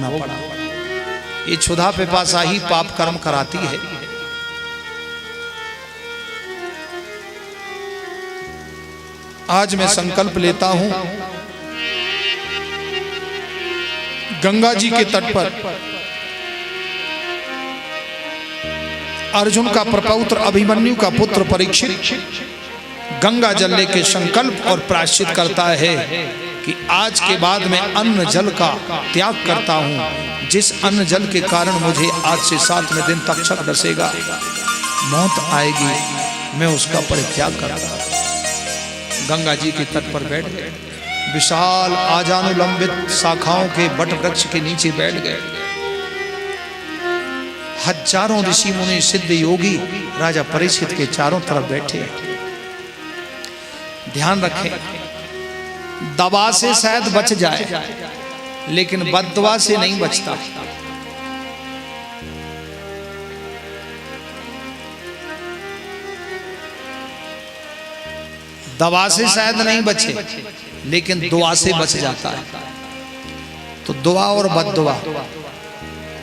पड़ा। ये क्षुधा पिपासा ही पाप कर्म कराती है। आज मैं संकल्प लेता हूं गंगा जी के तट पर अर्जुन का प्रपौत्र अभिमन्यु का पुत्र परीक्षित गंगा जल लेके संकल्प और प्रायश्चित करता है कि आज के बाद मैं अन्न जल का त्याग करता हूं। जिस अन्न जल के कारण मुझे आज से 7वें दिन तक छक डसेगा, मौत आएगी, मैं उसका परित्याग करता हूं। गंगा जी के तट पर बैठ गए। विशाल आजानुलंबित शाखाओं के बट वृक्ष के नीचे बैठ गए। हजारों ऋषि मुनि सिद्ध योगी राजा परीक्षित के चारों तरफ बैठे। ध्यान रखें, दवा से शायद बच जाए लेकिन बद्दुआ से नहीं बचता। दवा से शायद नहीं बचे लेकिन दुआ से बच जाता है। तो दुआ और बद्दुआ,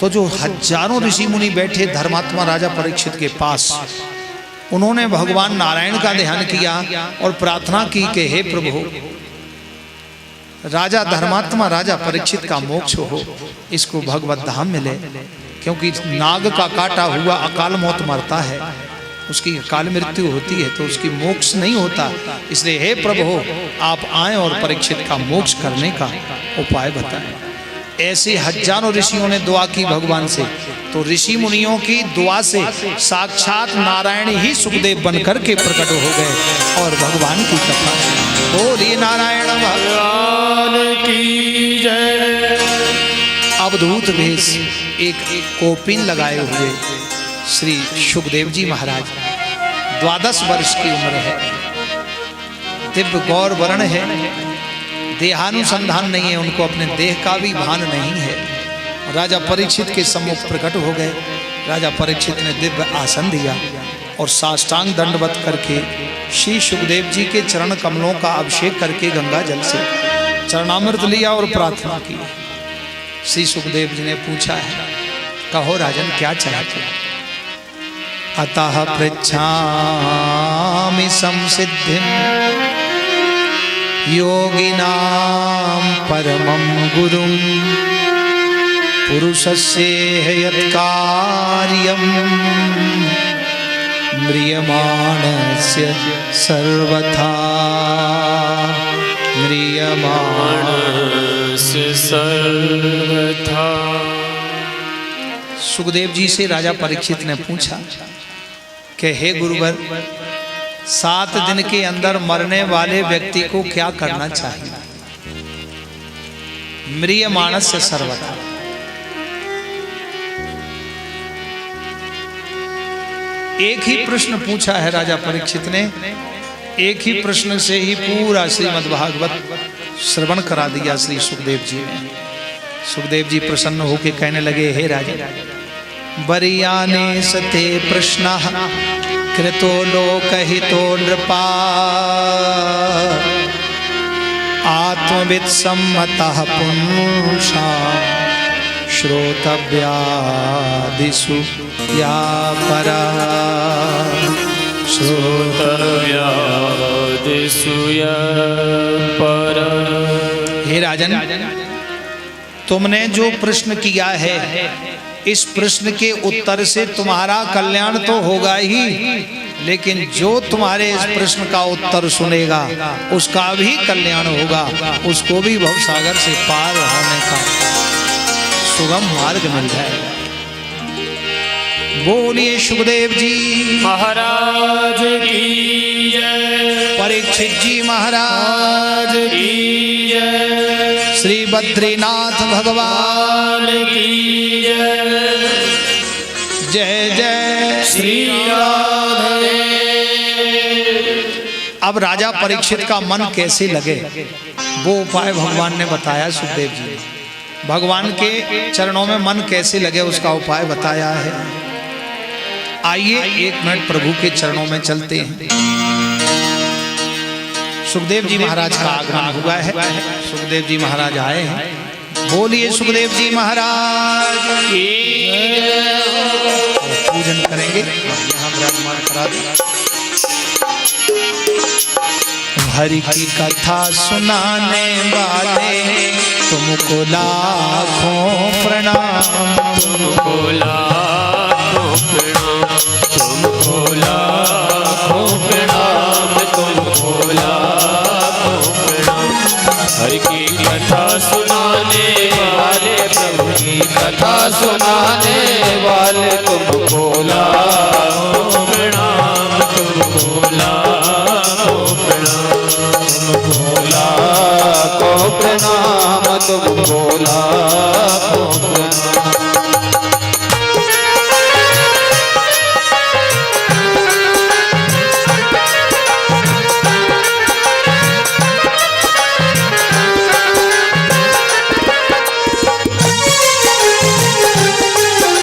तो जो हजारों ऋषि मुनि बैठे धर्मात्मा राजा परीक्षित के पास, उन्होंने भगवान नारायण का ध्यान किया और प्रार्थना की कि हे प्रभु, राजा धर्मात्मा राजा परीक्षित का मोक्ष हो, इसको भगवत धाम मिले। क्योंकि नाग का काटा हुआ अकाल मौत मरता है, उसकी अकाल मृत्यु होती है, तो उसकी मोक्ष नहीं होता। इसलिए हे प्रभु, आप आए और परीक्षित का मोक्ष करने का उपाय बताएं। ऐसे हजारों ऋषियों ने दुआ की भगवान से। तो ऋषि मुनियों की दुआ से साक्षात नारायण ही सुखदेव बनकर के प्रकट हो गए और भगवान की कथा। बोलिए नारायण भगवान की जय। अवधूत भेष, एक कोपिन लगाए हुए श्री सुखदेव जी महाराज, 12 वर्ष की उम्र है, दिव्य गौर वर्ण है, देहानुसंधान नहीं है, उनको अपने देह का भी भान नहीं है। राजा परीक्षित के सम्मुख प्रकट हो गए। राजा परीक्षित ने दिव्य आसन दिया और साष्टांग दंडवत करके श्री सुखदेव जी के चरण कमलों का अभिषेक करके गंगा जल से चरणामृत लिया और प्रार्थना की। श्री सुखदेव जी ने पूछा है, कहो राजन क्या चाहते? अतः पृच्छामि संसिद्धिं योगिनां परमं गुरुं पुरुषस्य यत्कार्यं म्रियमाणस्य सर्वथा। म्रियमाणस्य सर्वथा। सुखदेव जी से राजा परीक्षित ने पूछा कि हे गुरुवर, 7 दिन के अंदर मरने वाले व्यक्ति को क्या करना चाहिए? म्रियमाणस्य सर्वथा। एक ही प्रश्न पूछा है राजा परीक्षित ने, एक ही प्रश्न से ही पूरा श्रीमद् भागवत श्रवण करा दिया श्री सुखदेव जी ने। सुखदेव जी प्रसन्न होकर कहने लगे, हे राजा, बरियाने सते प्रश्न कृतो लोकहितो नृपा आत्मवित् सम्मतः पुंसा श्रोतव्यादिषु या परा। श्रोतव्यादिषु या परा। हे राजन, तुमने जो प्रश्न किया है, इस प्रश्न के उत्तर से तुम्हारा कल्याण तो होगा ही, लेकिन जो तुम्हारे इस प्रश्न का उत्तर सुनेगा उसका भी कल्याण होगा, उसको भी भवसागर से पार होने का सुगम मार्ग मिल जाएगा। बोलिए सुखदेव जी महाराज की जय। परीक्षित जी महाराज की जय। श्री बद्रीनाथ भगवान की जय। जय जय श्री राधे। अब राजा परीक्षित का मन कैसे लगे, वो उपाय भगवान ने बताया सुखदेव जी। भगवान के चरणों में मन कैसे लगे उसका उपाय बताया है। आइए 1 मिनट प्रभु के चरणों में चलते हैं। सुखदेव जी महाराज का आगमन हुआ है। सुखदेव जी महाराज आए हैं। बोलिए सुखदेव जी महाराज की पूजन करेंगे। यहाँ विराजमान करा दें। हरि की कथा सुनाने वाले तुमको लाखों प्रणाम, तुमको लाखों प्रणाम, तुमको लाखों प्रणाम, तुमको लाखों प्रणाम। हरि की कथा सुनाने वाले, प्रभु की कथा सुनाने